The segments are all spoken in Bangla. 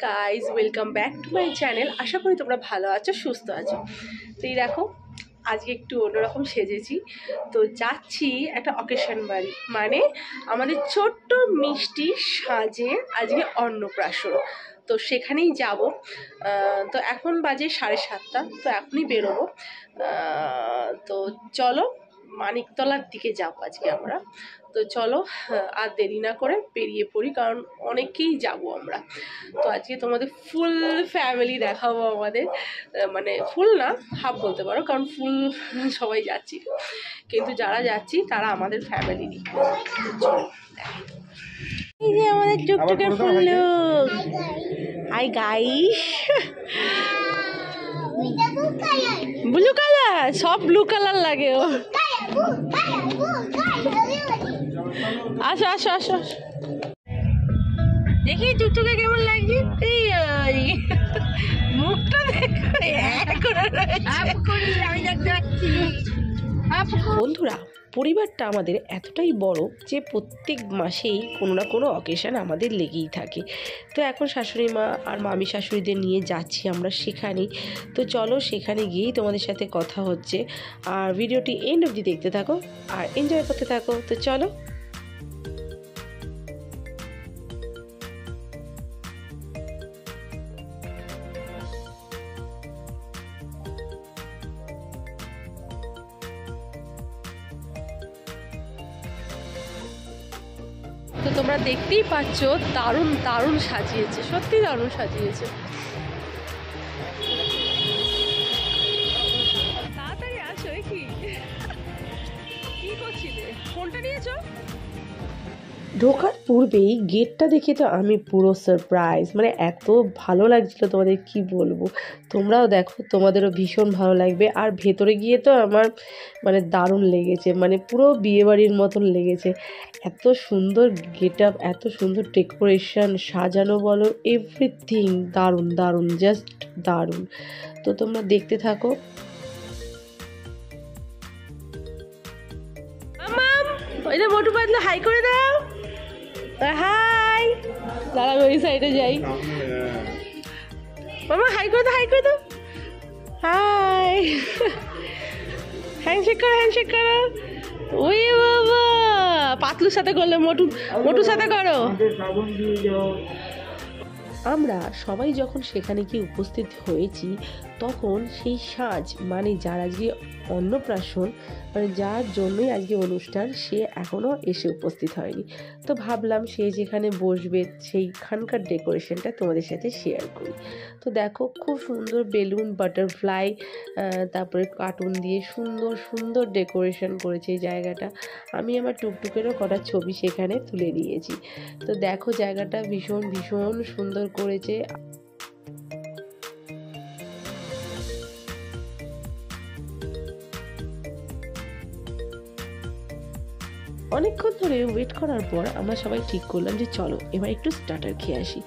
Guys, welcome back to my channel. আশা করি তোমরা ভালো আছো, সুস্থ আছো। তো এই দেখো, আজকে একটু অন্যরকম সেজেছি। তো যাচ্ছি একটা অকেশন বাড়ি, মানে আমাদের ছোট্ট মিষ্টি সাজে আজকে অন্নপ্রাশন। তো সেখানেই যাব। তো এখন বাজে 7:30, তো এখনই বেরোবো। তো চলো, মানিকতলার দিকে যাবো আজকে আমরা। তো চলো আর দেরি না করে বেরিয়ে পড়ি, কারণ অনেকেই যাব আমরা। তো আজকে তোমাদের ফুল ফ্যামিলি দেখাবো আমাদের, মানে ফুল না, হাফ বলতে পারো, কারণ ফুল সবাই যাচ্ছি, কিন্তু যারা যাচ্ছি তারা আমাদের ফ্যামিলিরই। এই যে আমাদের টুকটুকে ফুল লোক। Hi guys. ব্লু কালার, সব ব্লু কালার লাগে ও। আসো আসো আসো, দেখি টুকটুকে কেমন লাগছে। এই মুখটা বন্ধুরা, পরিবারটা আমাদের এতটাই বড় যে প্রত্যেক মাসেই কোনো না কোনো অকেশন আমাদের লেগেই থাকে। তো এখন শাশুড়ি মা আর মামি শাশুড়িদের নিয়ে যাচ্ছি আমরা সেখানেই। তো চলো, সেখানে গিয়েই তোমাদের সাথে কথা হচ্ছে, আর ভিডিওটি এন্ড অবধি দেখতে থাকো আর এনজয় করতে থাকো। তো চলো। তো তোমরা দেখতেই পাচ্ছ, দারুণ দারুণ সাজিয়েছে, সত্যি দারুণ সাজিয়েছে। তাড়াতাড়ি আসো। কি করছিলে, ফোনটা নিয়েছো? ঢোকার পূর্বেই গেটটা দেখে তো আমি পুরো সারপ্রাইজ, মানে এত ভালো লাগছিল, তোমাদের কি বলবো। তোমরাও দেখো, তোমাদেরও ভীষণ ভালো লাগবে। আর ভেতরে গিয়ে তো আমার মানে দারুণ লেগেছে, মানে পুরো বিয়েবাড়ির মতন লেগেছে। এত সুন্দর গেট আপ, এত সুন্দর ডেকোরেশন, সাজানো বলো, এভরিথিং দারুণ দারুণ, জাস্ট দারুণ। তো তোমরা দেখতে থাকো। ওই যে মোটু পাতলু, হাই করে দাও। হাই, দাঁড়াবে, ওই সাইডে যাই। মামা হাই করে দাও, হাই করে দাও। হাই, হ্যান্ডশেক করো, হ্যান্ডশেক করো। ওই বাবা, পাতলুর সাথে করলে, মোটুর সাথে করো। আমরা সবাই যখন সেখানে গিয়ে উপস্থিত হয়েছি, তখন সেই সাজ, মানে যার আজকে অন্নপ্রাশন, মানে যার জন্যই আজকে অনুষ্ঠান, সে এখনও এসে উপস্থিত হয়নি। তো ভাবলাম সে যেখানে বসবে সেইখানকার ডেকোরেশনটা তোমাদের সাথে শেয়ার করি। তো দেখো, খুব সুন্দর বেলুন, বাটারফ্লাই, তারপরে কার্টুন দিয়ে সুন্দর সুন্দর ডেকোরেশন করেছে এই জায়গাটা। আমি আমার টুকটুকেরও কটা ছবি সেখানে তুলে নিয়েছি। তো দেখো, জায়গাটা ভীষণ ভীষণ সুন্দর করেছে। অনেকক্ষণ ধরে ওয়েট করার পর আমরা সবাই ঠিক করলাম যে চলো এবার একটু স্টার্টার খেয়ে আসি।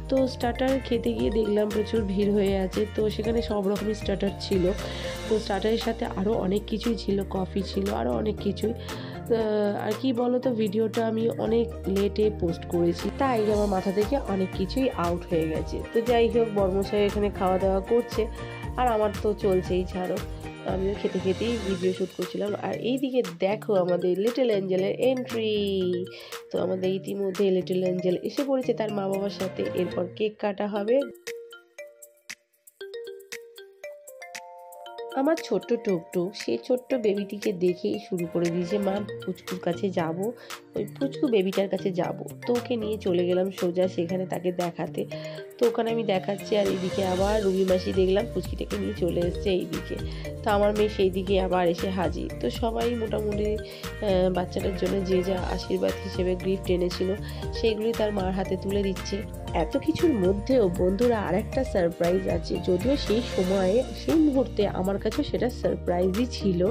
তো স্টার্টার খেতে গিয়ে দেখলাম প্রচুর ভিড় হয়ে আছে। তো সেখানে সব রকমের স্টার্টার ছিল। তো স্টার্টারের সাথে আরও অনেক কিছুই ছিল, কফি ছিল, আরও অনেক কিছুই। আর কি বলো তো, ভিডিওটা আমি অনেক লেটে পোস্ট করেছি, তাই আমার মাথা থেকে অনেক কিছুই আউট হয়ে গেছে। তো যাই হোক, বর্মশাই এখানে খাওয়া দাওয়া করছে, আর আমার তো চলছেই, ছাড়ো, আমিও খেতে খেতেই ভিডিও শ্যুট করছিলাম। আর এইদিকে দেখো আমাদের লিটল অ্যাঞ্জেলের এন্ট্রি। তো আমাদের ইতিমধ্যে লিটল অ্যাঞ্জেল এসে পড়েছে তার মা বাবার সাথে। এরপর কেক কাটা হবে। আমার ছোট্ট টুকটুক সেই ছোট্ট বেবিটিকে দেখেই শুরু করে দিয়েছে, মা পুচকুর কাছে যাব, ওই পুচকু বেবিটার কাছে যাব। তো ওকে নিয়ে চলে গেলাম সোজা সেখানে তাকে দেখাতে। তো ওখানে আমি দেখাচ্ছি, আর এইদিকে আবার রুবি মাসি দেখলাম পুচকিটাকে নিয়ে চলে এসছে এইদিকে। তো আমার মেয়ে সেই দিকে আবার এসে হাজির। তো সবাই মোটামুটি বাচ্চাটার জন্য যে যা আশীর্বাদ হিসেবে গিফট এনেছিল সেইগুলি তার মার হাতে তুলে দিচ্ছে। এত কিছুর মধ্যেও বন্ধুরা আর একটা সারপ্রাইজ আছে, যদিও সেই সময়ে সেই মুহূর্তে আমার কাছে সেটা সারপ্রাইজই ছিল,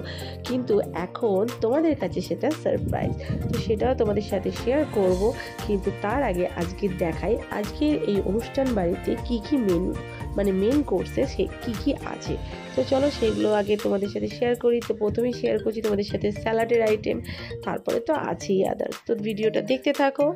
কিন্তু এখন তোমাদের কাছে সেটা সারপ্রাইজ। তো সেটাও তোমাদের সাথে শেয়ার করব, কিন্তু তার আগে আজকে দেখাই আজকের এই অনুষ্ঠান বাড়িতে কি কি মেনু, মানে মেন কোর্সে সে কি কি আছে। তো চলো সেগুলো আগে তোমাদের সাথে শেয়ার করি। তো প্রথমেই শেয়ার করছি তোমাদের সাথে স্যালাডের আইটেম, তারপরে তো আছেই আদার্স। তো ভিডিওটা দেখতে থাকো।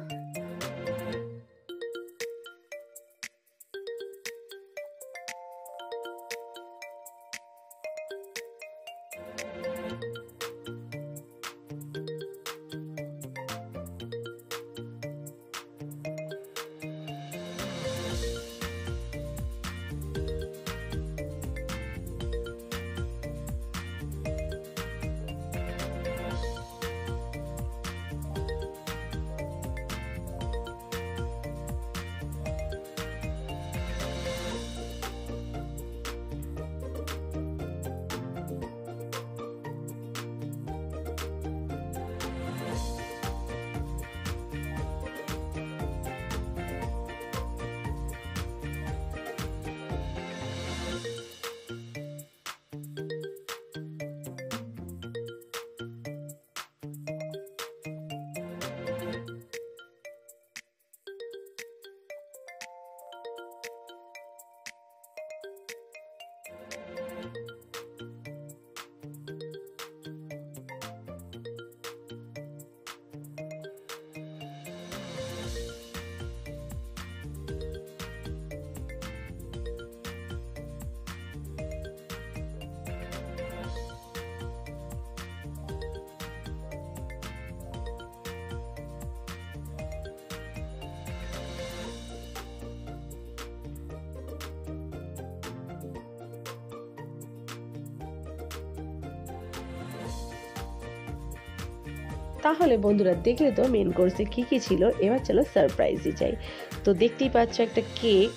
তাহলে বন্ধুরা দেখলে তো মেন কোর্সে কী কী ছিল, এবার চলো সারপ্রাইজে যাই। তো দেখতেই পাচ্ছ একটা কেক,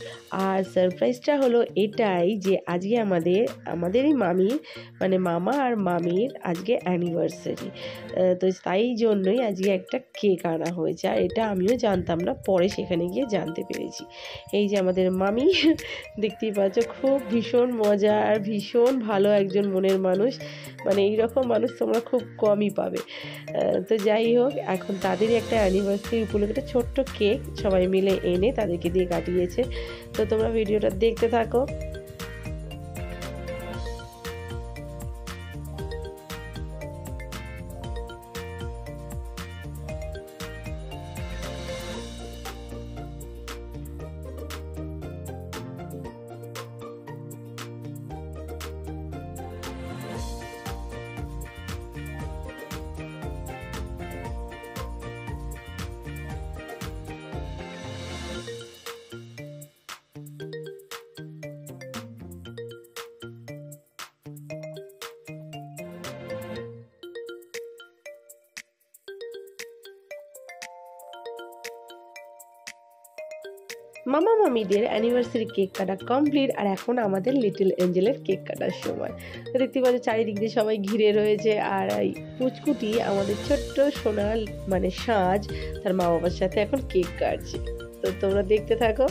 আর সারপ্রাইজটা হলো এটাই যে আজকে আমাদেরই মামির মানে মামা আর মামির আজকে অ্যানিভার্সারি। তো তাই জন্যই আজকে একটা কেক আনা হয়েছে, আর এটা আমিও জানতাম না, পরে সেখানে গিয়ে জানতে পেরেছি। এই যে আমাদের মামি দেখতেই পাচ্ছ, খুব ভীষণ মজা আর ভীষণ ভালো একজন মনের মানুষ, মানে এইরকম মানুষ তোমরা খুব কমই পাবে। তো যাই হোক, এখন তাদেরই একটা অ্যানিভার্সারি উপলক্ষে একটা ছোট্ট কেক সবাই মিলে এনে তাদেরকে দিয়ে কাটিয়েছে। তো তোমরা ভিডিওটা দেখতে থাকো। মামা মামিদের অ্যানিভার্সারি কেক কাটা কমপ্লিট, আর এখন আমাদের লিটল এঞ্জেলের কেক কাটার সময়। তো দেখতে পাচ্ছ চারিদিক দিয়ে সবাই ঘিরে রয়েছে, আর এই পুচকুটি আমাদের ছোট্ট সোনা মানে সাজ তার মা বাবার সাথে এখন কেক কাটছে। তো তোমরা দেখতে থাকো।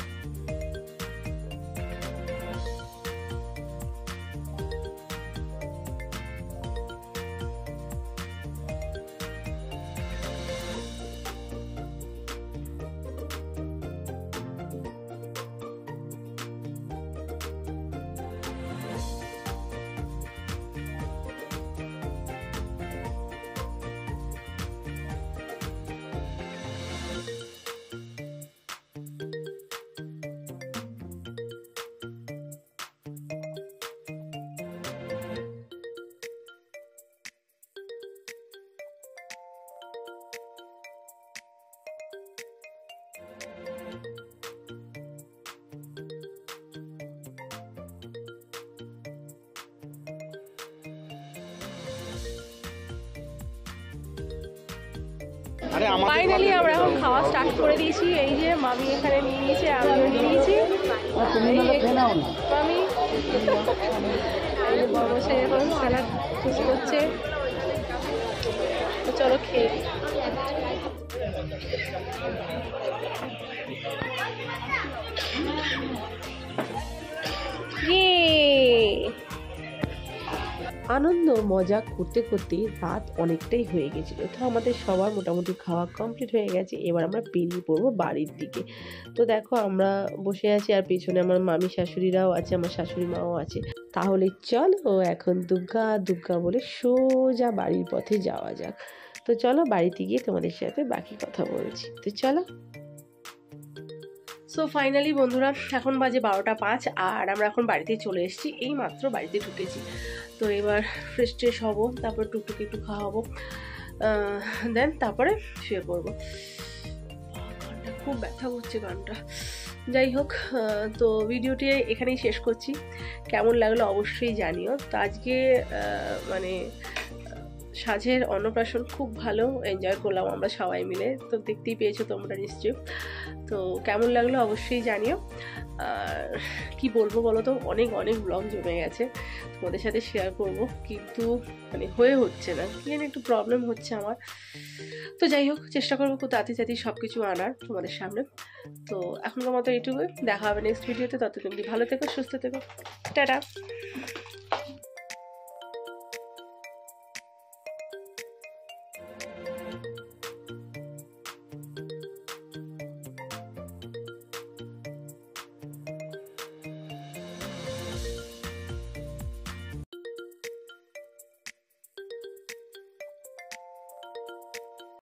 ফাইনালি আমরা এখন খাওয়া স্টার্ট করে দিয়েছি। এই যে মামি এখানে নিয়ে নিয়েছে, আমিও নিয়ে নিয়েছি। মামি বড়মশাই এখন স্যালাড চুজ করছে। তো চলো খেয়ে আনন্দ মজা করতে করতে রাত অনেকটাই হয়ে গেছিলো। তো আমাদের সবার মোটামুটি খাওয়া কমপ্লিট হয়ে গেছে, এবার আমরা বেরিয়ে পড়বো বাড়ির দিকে। তো দেখো আমরা বসে আছি, আর পেছনে আমার মামি শাশুড়িরাও আছে, আমার শাশুড়ি মাও আছে। তাহলে চলো এখন দুগ্গা দুগ্গা বলে সোজা বাড়ির পথে যাওয়া যাক। তো চলো বাড়িতে গিয়ে তোমাদের সাথে বাকি কথা বলছি। তো চলো। সো ফাইনালি বন্ধুরা এখন বাজে 12টা 5, আর আমরা এখন বাড়িতে চলে এসেছি, এই মাত্র বাড়িতে ঢুকেছি। তো এবার ফ্রেশ ট্রেশ হবো, তারপর টুকটুক একটু খাওয়াবো, দেন তারপরে শুয়ে পড়বো। গানটা খুব ব্যথা করছে গানটা। যাই হোক, তো ভিডিওটি এখানেই শেষ করছি। কেমন লাগলো অবশ্যই জানিও। তো আজকে মানে সাজের অন্নপ্রাশন খুব ভালো এনজয় করলাম আমরা সবাই মিলে। তো দেখতেই পেয়েছো তোমরা নিশ্চয়ই। তো কেমন লাগলো অবশ্যই জানিও। আর কি বলবো বলো তো, অনেক অনেক ব্লগ জমে গেছে, তোমাদের সাথে শেয়ার করব, কিন্তু মানে হয়ে হচ্ছে না, কি জানি একটু প্রবলেম হচ্ছে আমার। তো যাই হোক, চেষ্টা করবো খুব তাড়াতাড়ি সব কিছু আনার তোমাদের সামনে। তো এখনকার মতো এইটুকুই, দেখা হবে নেক্সট ভিডিওতে। ততদিন ভালো থেকো, সুস্থ থেকো, টাটা।